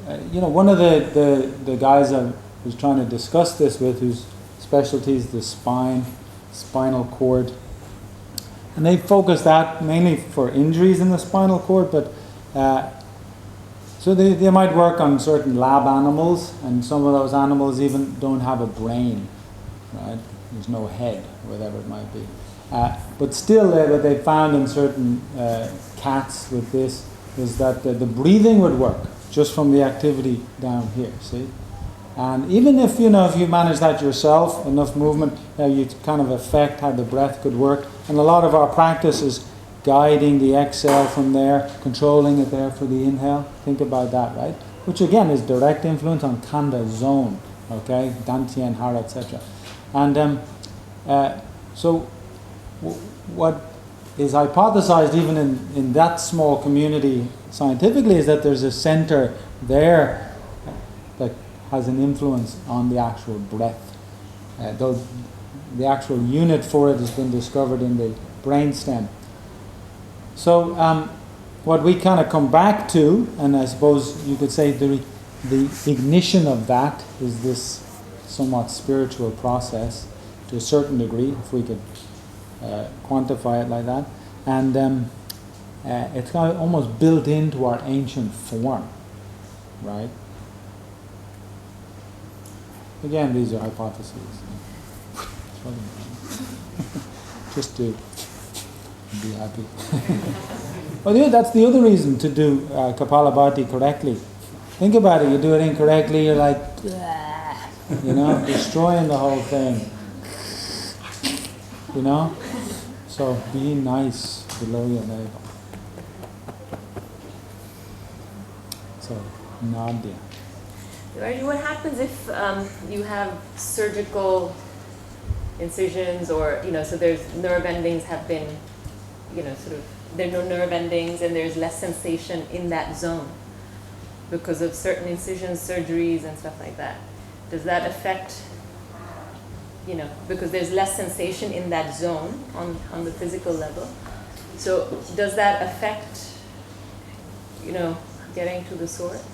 one of the guys I was trying to discuss this with, whose specialty is the spinal cord, and they focus that mainly for injuries in the spinal cord, but so they might work on certain lab animals, and some of those animals even don't have a brain, right? There's no head, whatever it might be. But still, what they found in certain cats with this is that the breathing would work just from the activity down here, see? And even if you manage that yourself, enough movement, you kind of affect how the breath could work. And a lot of our practice is guiding the exhale from there, controlling it there for the inhale. Think about that, right? Which again is direct influence on Kanda zone, okay? Dantian, Hara, etc. And so what is hypothesized even in that small community scientifically is that there's a center there that has an influence on the actual breath. Though the actual unit for it has been discovered in the brainstem. So what we kind of come back to, and I suppose you could say the ignition of that is this somewhat spiritual process to a certain degree, if we could quantify it like that. And it's kind of almost built into our ancient form, right? Again, these are hypotheses. Just to be happy. Well, that's the other reason to do Kapalabhati correctly. Think about it, you do it incorrectly, you're like, destroying the whole thing. So be nice below your navel. So, Nadia. What happens if you have surgical incisions, or so there's nerve endings have been, there are no nerve endings and there's less sensation in that zone because of certain incisions, surgeries, and stuff like that? Does that affect, because there's less sensation in that zone on the physical level? So does that affect, getting to the source?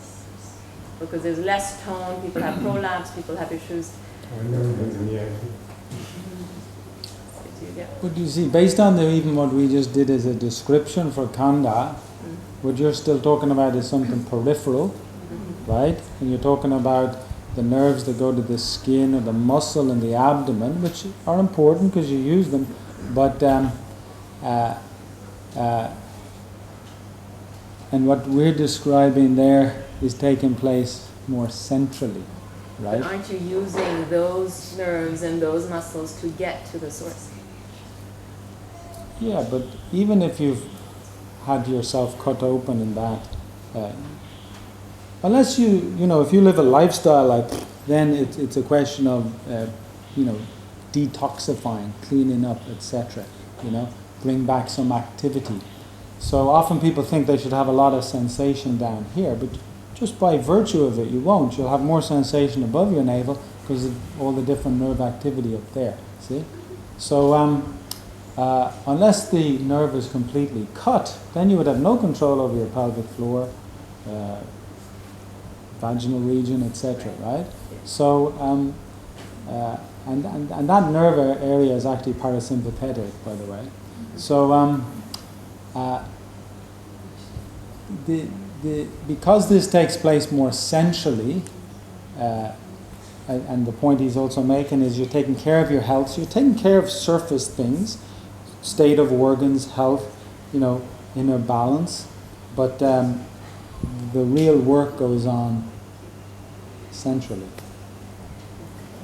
Because there's less tone, people have prolapse, people have issues. But you see, based on even what we just did as a description for Kanda, what you're still talking about is something peripheral, right? And you're talking about the nerves that go to the skin or the muscle and the abdomen, which are important because you use them, but and what we're describing there is taking place more centrally, right? But aren't you using those nerves and those muscles to get to the source? Yeah, but even if you've had yourself cut open in that, unless if you live a lifestyle like, then it's a question of, detoxifying, cleaning up, etc. Bring back some activity. So often people think they should have a lot of sensation down here, but just by virtue of it, you won't. You'll have more sensation above your navel because of all the different nerve activity up there. See? So unless the nerve is completely cut, then you would have no control over your pelvic floor, vaginal region, etc. Right? So and that nerve area is actually parasympathetic, by the way. So because this takes place more centrally, and the point he's also making is you're taking care of your health, so you're taking care of surface things, state of organs, health, inner balance, but the real work goes on centrally.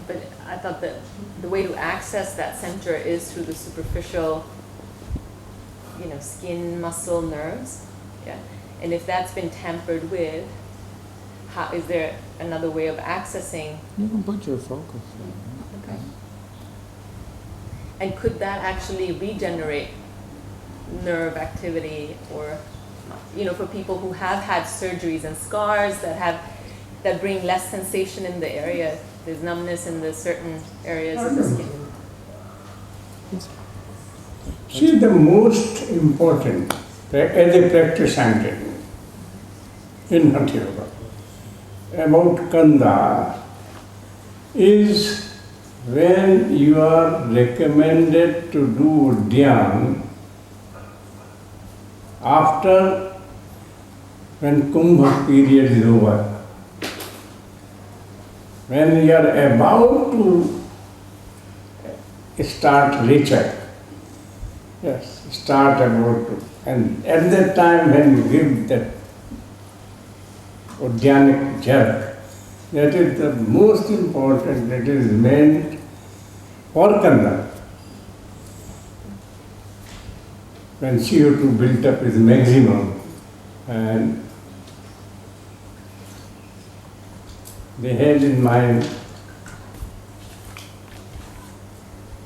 But I thought that the way to access that center is through the superficial, skin, muscle, nerves. Yeah. And if that's been tampered with, is there another way of accessing? You can put your focus. Okay. And could that actually regenerate nerve activity, or, for people who have had surgeries and scars that bring less sensation in the area? There's numbness in the certain areas of the skin. See, the most important, as a practice I'm telling you, in Hatha Yoga, about Kanda is when you are recommended to do Dhyan after when Kumbh period is over. When you are about to start recheck, yes, start about to, and at that time when you give that organic jerk, that is the most important, that is meant for Kanda. When CO2 built up is maximum, and they had in mind,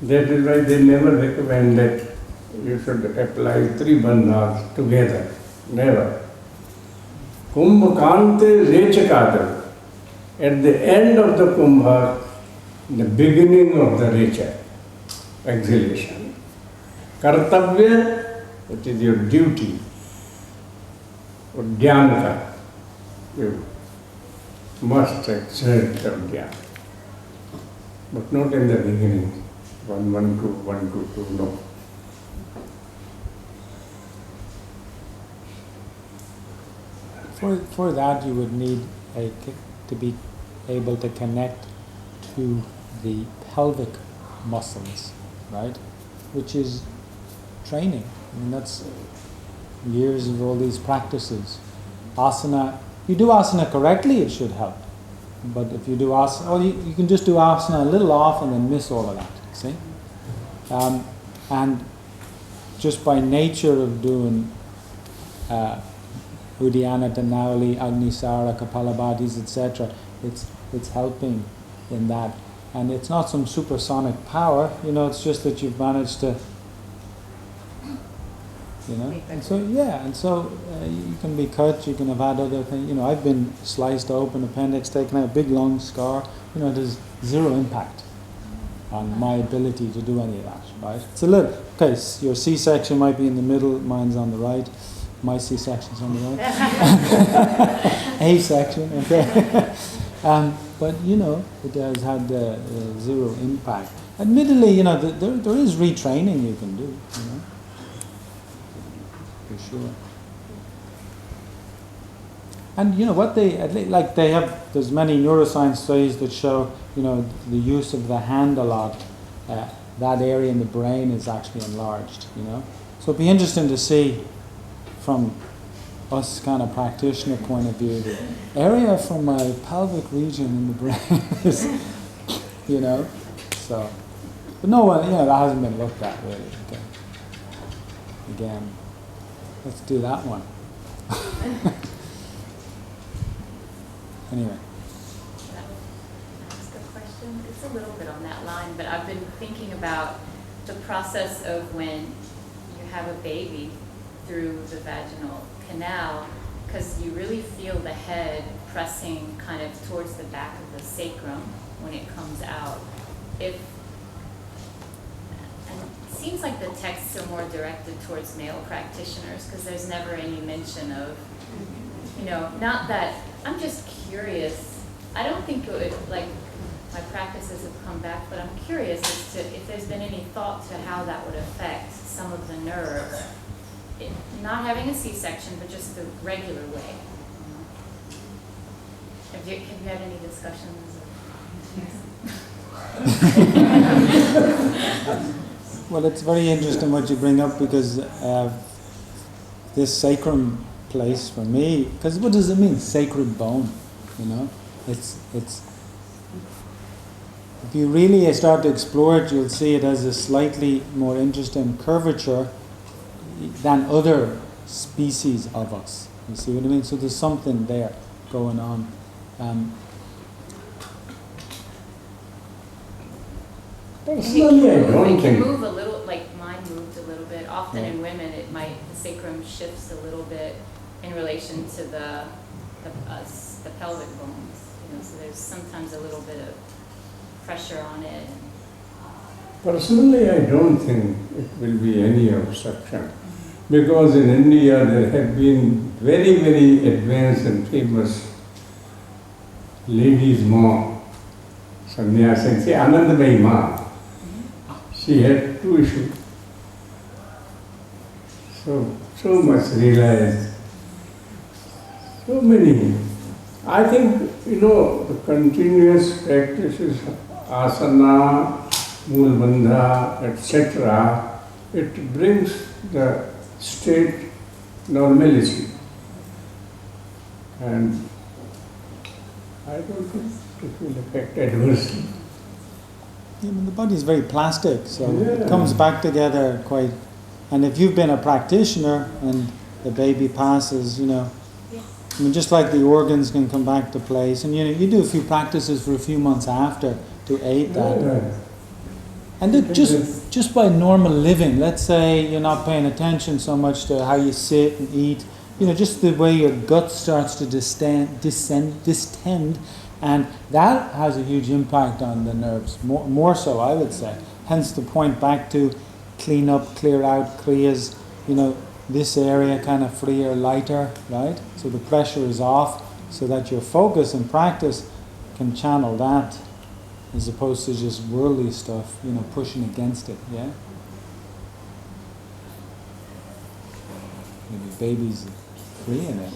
that is why they never recommend that you should apply 3 bandhas together, never. Kumbh Kante Rechakadam. At the end of the Kumbha, the beginning of the Recha, exhalation. Kartavya, it is your duty. Udyanaka, you must exert the Udyan. But not in the beginning. 1, 1, 2, 1, 2, 2, no. For that, you would need to be able to connect to the pelvic muscles, right? Which is training. I mean, that's years of all these practices. Asana, you do asana correctly, it should help. But if you do asana, or you can just do asana a little off and then miss all of that, see? And just by nature of doing Uddiyana, Dhanavali, Agnisara, Kapalabhadis, etc., it's helping in that. And it's not some supersonic power, it's just that you've managed to, and so, you can be cut, you can have had other things, I've been sliced open, appendix taken out, big long scar, there's zero impact on my ability to do any of that, right? It's a little, okay, your C-section might be in the middle, mine's on the right, my C-section's on the right. A-section, okay. But it has had zero impact. Admittedly, there is retraining you can do, for sure. And what they have, there's many neuroscience studies that show, the use of the hand a lot. That area in the brain is actually enlarged. So it'd be interesting to see from us kind of practitioner point of view, the area from my pelvic region in the brain is, so. But no one, that hasn't been looked at really. Okay. Again, let's do that one. Anyway. Ask a question? It's a little bit on that line, but I've been thinking about the process of when you have a baby through the vaginal canal, because you really feel the head pressing kind of towards the back of the sacrum when it comes out. And it seems like the texts are more directed towards male practitioners, because there's never any mention of, not that, I'm just curious. I don't think it would, my practices have come back, but I'm curious as to if there's been any thought to how that would affect some of the nerves. Not having a C-section, but just the regular way. Have you had any discussions? Well, it's very interesting what you bring up, because this sacrum place for me, because what does it mean, sacred bone? It's if you really start to explore it, you'll see it has a slightly more interesting curvature than other species of us. You see what I mean? So there's something there going on. Personally, I don't It can think. move a little, like mine moved a little bit. Often in women, the sacrum shifts a little bit in relation to the pelvic bones. So there's sometimes a little bit of pressure on it. Personally, I don't think it will be any obstruction. Because in India there have been very, very advanced and famous lady's mom, sannyasi, say Anandamayi Ma. She had two issues. So much realized. So many. I think, the continuous practices, asana, mulbandha, etc., it brings the state normalcy. And I don't think it will affect adversely. Yeah, I mean, the body is very plastic, so it Yeah. comes back together quite. And if you've been a practitioner and the baby passes, I mean, just like the organs can come back to place, and you do a few practices for a few months after to aid that. Yeah. And then just by normal living, let's say you're not paying attention so much to how you sit and eat, just the way your gut starts to distend, and that has a huge impact on the nerves, more so I would say. Hence the point back to clean up, clear out kriyas, this area kind of freer, lighter, right? So the pressure is off, so that your focus and practice can channel that, as opposed to just worldly stuff, pushing against it, yeah? Maybe babies free in it.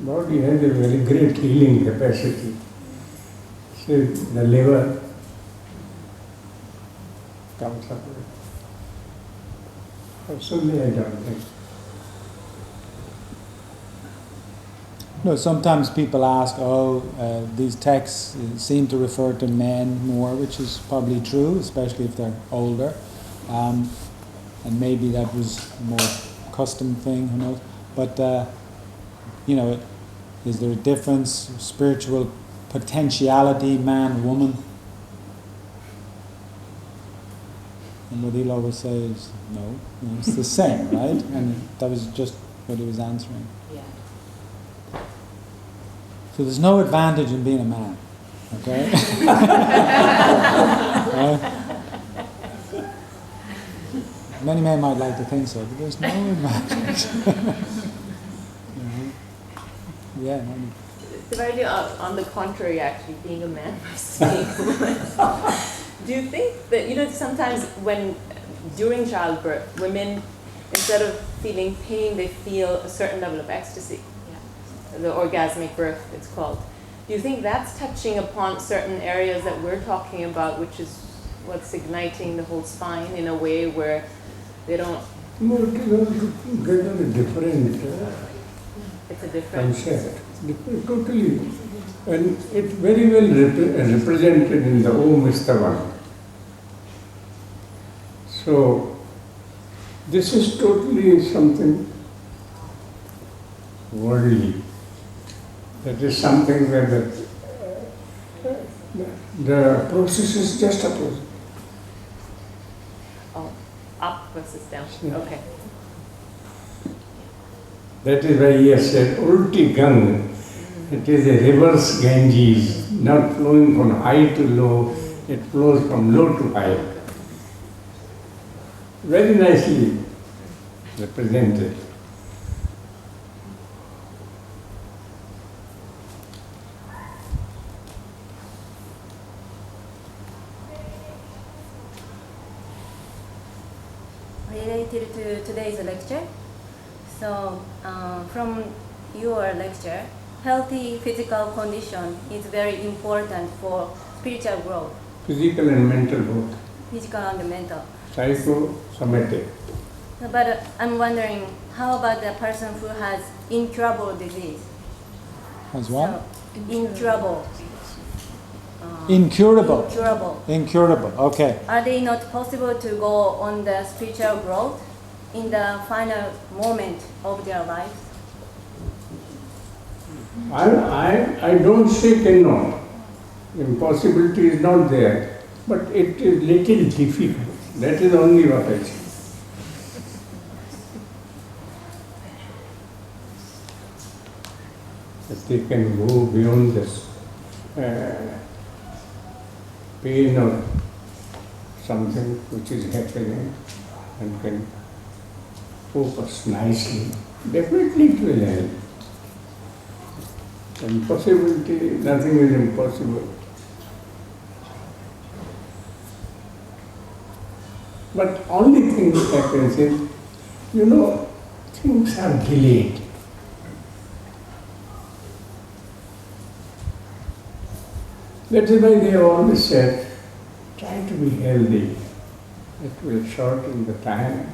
Body has a very great healing capacity. See, the liver comes up with. Personally, I don't think. No, sometimes people ask, these texts seem to refer to men more, which is probably true, especially if they're older. And maybe that was a more custom thing, who knows. But, is there a difference, spiritual potentiality, man, woman? And what he'll always say is, no, it's the same, right? And that was just what he was answering. Yeah. So there's no advantage in being a man, okay? Many men might like to think so, but there's no advantage. Yeah. The very on the contrary, actually, being a man versus being a woman. Do you think that, sometimes when, during childbirth, women, instead of feeling pain, they feel a certain level of ecstasy? Yeah. The orgasmic birth, it's called. Do you think that's touching upon certain areas that we're talking about, which is what's igniting the whole spine in a way where they don't... No, it is altogether different It's a different... concept. Totally. And it's very well represented in the Om is the One. So, this is totally something worldly. That is something where the process is just a process. Oh, up versus down. Yeah. Okay. That is why he has said, Ulti Gang. It is a reverse Ganges, not flowing from high to low, it flows from low to high. Very nicely represented. Related to today's lecture, so from your lecture, healthy physical condition is very important for spiritual growth. Physical and mental both. Physical and mental. Psychosomatic. But I'm wondering, how about the person who has incurable disease? Has what? So, incurable. Incurable. Incurable. Incurable, okay. Are they not possible to go on the spiritual growth in the final moment of their lives? I don't say cannot. Impossibility is not there, but it is little difficult. That is only what I say. That they can go beyond this pain or something which is happening and can focus nicely. Definitely it will help. Impossibility, nothing is impossible. But only thing that happens is, things are delayed. That is why they have always said, try to be healthy. It will shorten the time.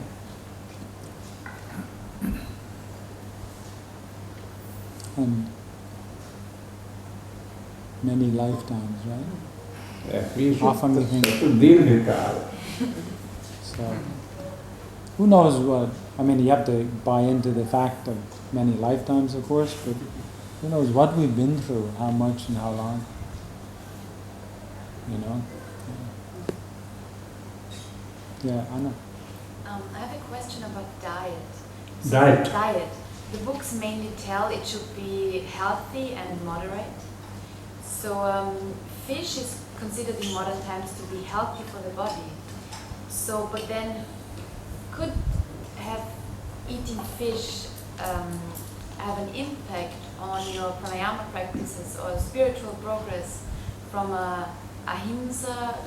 And many lifetimes, right? We should Often we think- Dirghakal. So, who knows what, you have to buy into the fact of many lifetimes, of course, but who knows what we've been through, how much and how long, Yeah, Anna. I have a question about diet. Diet. The books mainly tell it should be healthy and moderate. So fish is considered in modern times to be healthy for the body. So, but then could have eating fish have an impact on your pranayama practices or spiritual progress from a ahimsa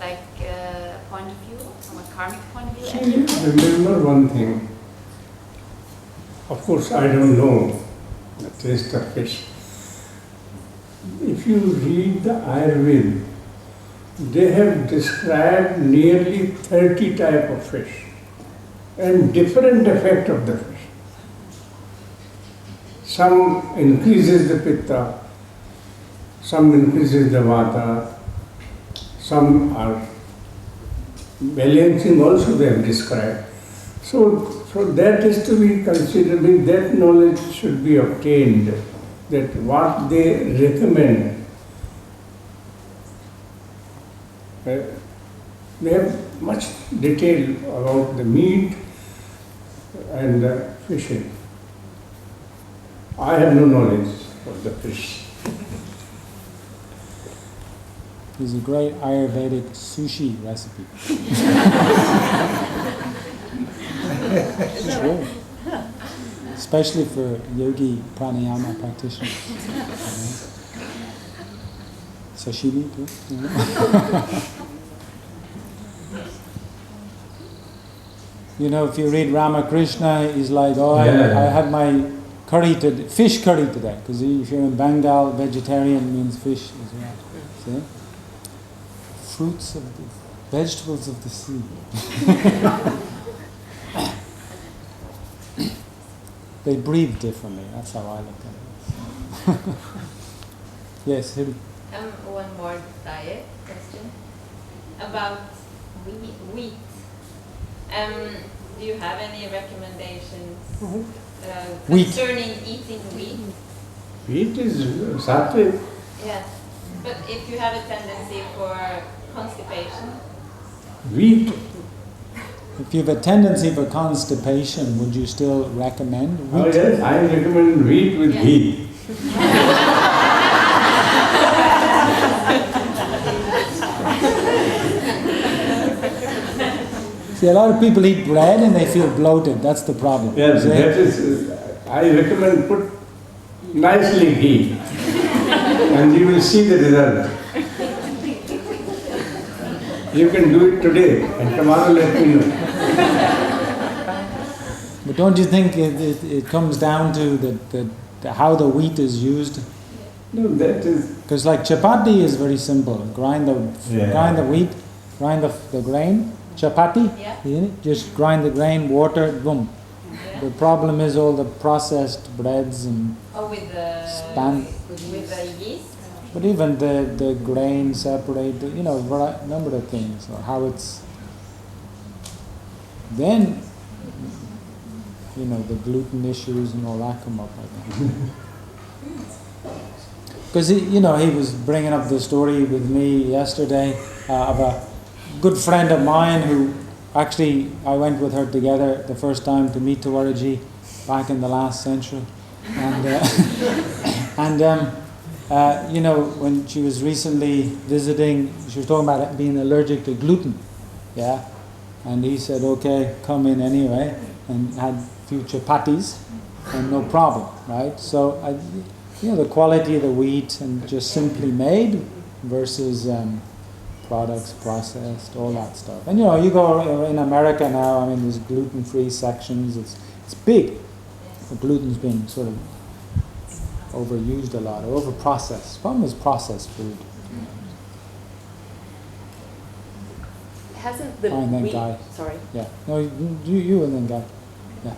point of view, from a karmic point of view? Remember one thing. Of course, I don't know the taste of fish. If you read the Ayurveda, they have described nearly 30 types of fish and different effect of the fish. Some increases the pitta, some increases the vata, some are balancing also they have described. So that is to be considered, that knowledge should be obtained, that what they recommend. They have much detail about the meat and the fishing. I have no knowledge of the fish. There's a great Ayurvedic sushi recipe. Sure. Especially for yogi pranayama practitioners. Sashimi too. If you read Ramakrishna, he's like, I had my fish curry today. Because if you're in Bengal, vegetarian means fish as well. See? Fruits of the vegetables of the sea. They breathe differently. That's how I look at it. Yes, Hilly. One more diet question about wheat. Do you have any recommendations concerning eating wheat? Wheat is sattvic. Yes, but if you have a tendency for constipation. Wheat. If you have a tendency for constipation, would you still recommend wheat? Oh yes, I recommend wheat with ghee. See, a lot of people eat bread and they feel bloated. That's the problem. Yes, See? that is, I recommend put nicely ghee and you will see the result. You can do it today and tomorrow let me know. But don't you think it comes down to the how the wheat is used? No, that is... Because like chapati is very simple. Grind the wheat, grind the grain. Chapati, just grind the grain, water, boom. Yeah. The problem is all the processed breads and with the with the yeast. but even the grain separate, number of things, or how it's then the gluten issues and all that come up, I think. Because he was bringing up the story with me yesterday of a good friend of mine who actually I went with her together the first time to meet Tawaraji back in the last century, and when she was recently visiting, she was talking about being allergic to gluten, and he said, okay, come in anyway, and had a few chapatis and no problem, right? So the quality of the wheat and just simply made versus products processed, all that stuff. And you go in America now, I mean, there's gluten-free sections, it's big. But gluten's been sort of overused a lot, or over-processed. The problem is processed food. Hasn't the And then wheat, Guy. sorry, Yeah. No, you and then Guy. Yeah.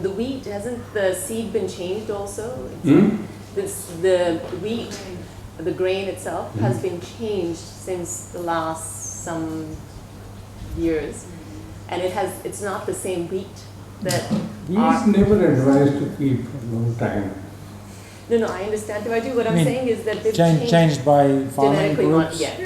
the wheat, hasn't the seed been changed also? The wheat, the grain itself, has been changed since the last some years, and it's not the same wheat that He's never advised to keep for a long time. No, I understand. What I'm saying is that they've Changed by farming groups. Yes.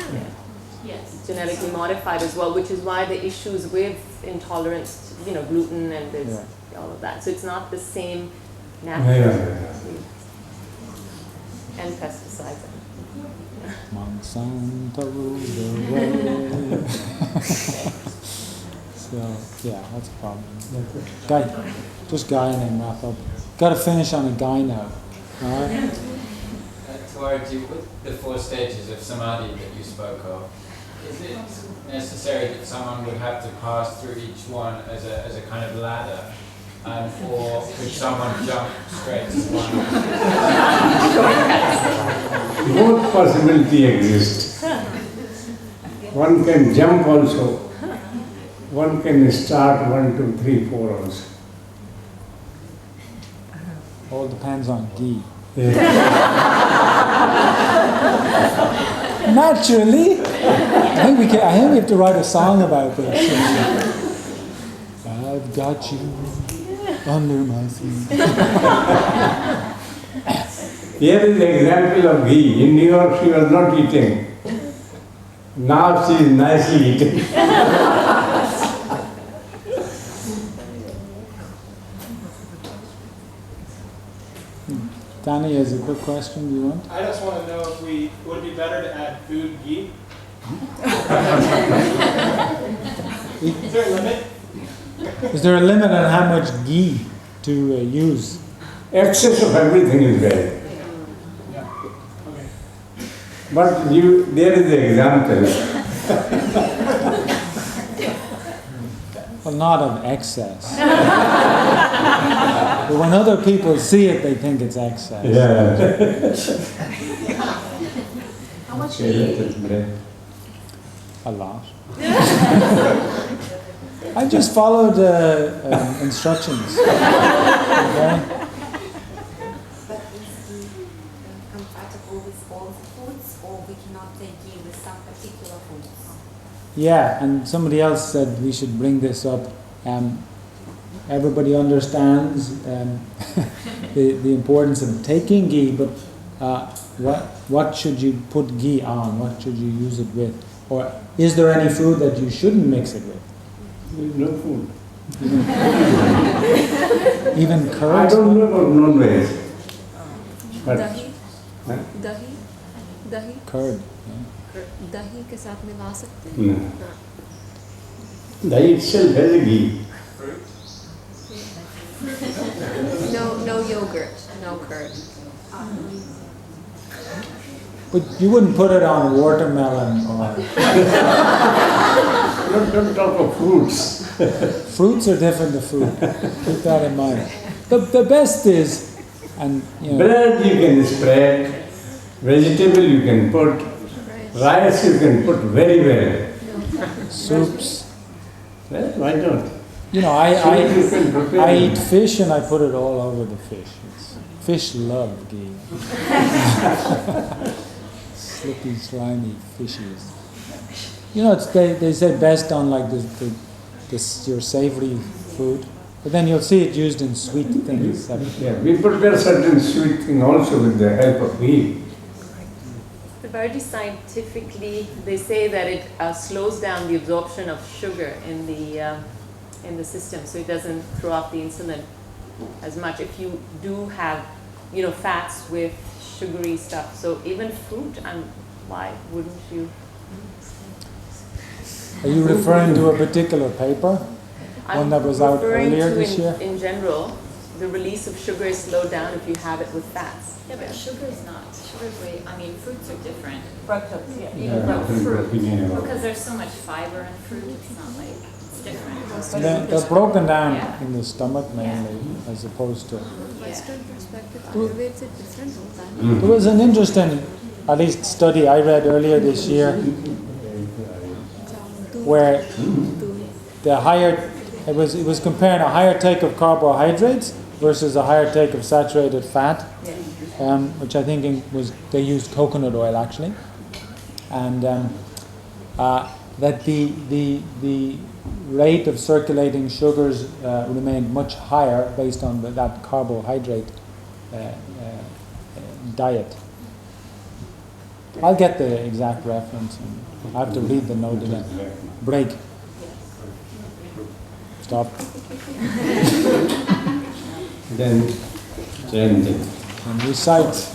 Genetically modified as well, which is why the issues with intolerance, gluten and this, all of that. So it's not the same natural and pesticides. Monsanto ruled the world. So that's a problem. Guy, just Guy and then wrap up. Got to finish on a Guy now. All right. With the 4 stages of samadhi that you spoke of, is it necessary that someone would have to pass through each one as a kind of ladder, or could someone jump straight to one? Both possibility exist. One can jump also. One can start 1, 2, 3, 4 also. All depends on ghee. Naturally, I think we have to write a song about this. I've got you under my feet. Here is the example of ghee. In New York, she was not eating. Now she is nicely eating. Danny has a quick question. Do you want? I just want to know if would it be better to add food ghee? Is there a limit? Is there a limit on how much ghee to use? Excess of everything is bad. Okay. But there is the example. Well, not of excess. But when other people see it, they think it's excess. How much A lot. I just followed instructions. Okay? But is ghee compatible with all the foods, or we cannot take ghee with some particular foods? Yeah, and somebody else said we should bring this up. Everybody understands the importance of taking ghee, but what should you put ghee on? What should you use it with? Or is there any food that you shouldn't mix it with? There is no food. Even curd? I don't know about non-veg. But Dahi? Dahi? Dahi? Curd. दही के साथ मिला सकते हैं? no. Dahi itself has a ghee. No yogurt, no curd. But you wouldn't put it on watermelon or... Don't talk of fruits. Fruits are different to food. Keep that in mind. The best is, Bread you can spread, vegetable you can put, rice you can put very well. soups. Well, why not? I eat fish and I put it all over the fish. Fish love ghee. Slippy, slimy fishes. They say best on like your savory food, but then you'll see it used in sweet things. Yeah, we prepare certain sweet thing also with the help of ghee. But very scientifically, they say that it slows down the absorption of sugar in the system, so it doesn't throw off the insulin as much. If you do have, fats with sugary stuff, so even fruit, why wouldn't you? Are you referring to a particular paper? One that was out earlier this year? In general, the release of sugar is slowed down if you have it with fats. Yeah, but sugar is not. Sugar's way, I mean, fruits are different. Fructose, yeah. Even though Different fruit, opinion about because there's so much fiber in fruit, it's not like, it's different. And they're broken down Yeah. in the stomach mainly, as opposed to. Western perspective, Ayurveda is different all the time. There was an interesting, at least study I read earlier this year, where the higher, it was comparing a higher take of carbohydrates versus a higher take of saturated fat, which I think they used coconut oil actually, and that the rate of circulating sugars remained much higher based on that carbohydrate diet. I'll get the exact reference. And I have to read the note again. Break. Stop. Then change it. And recite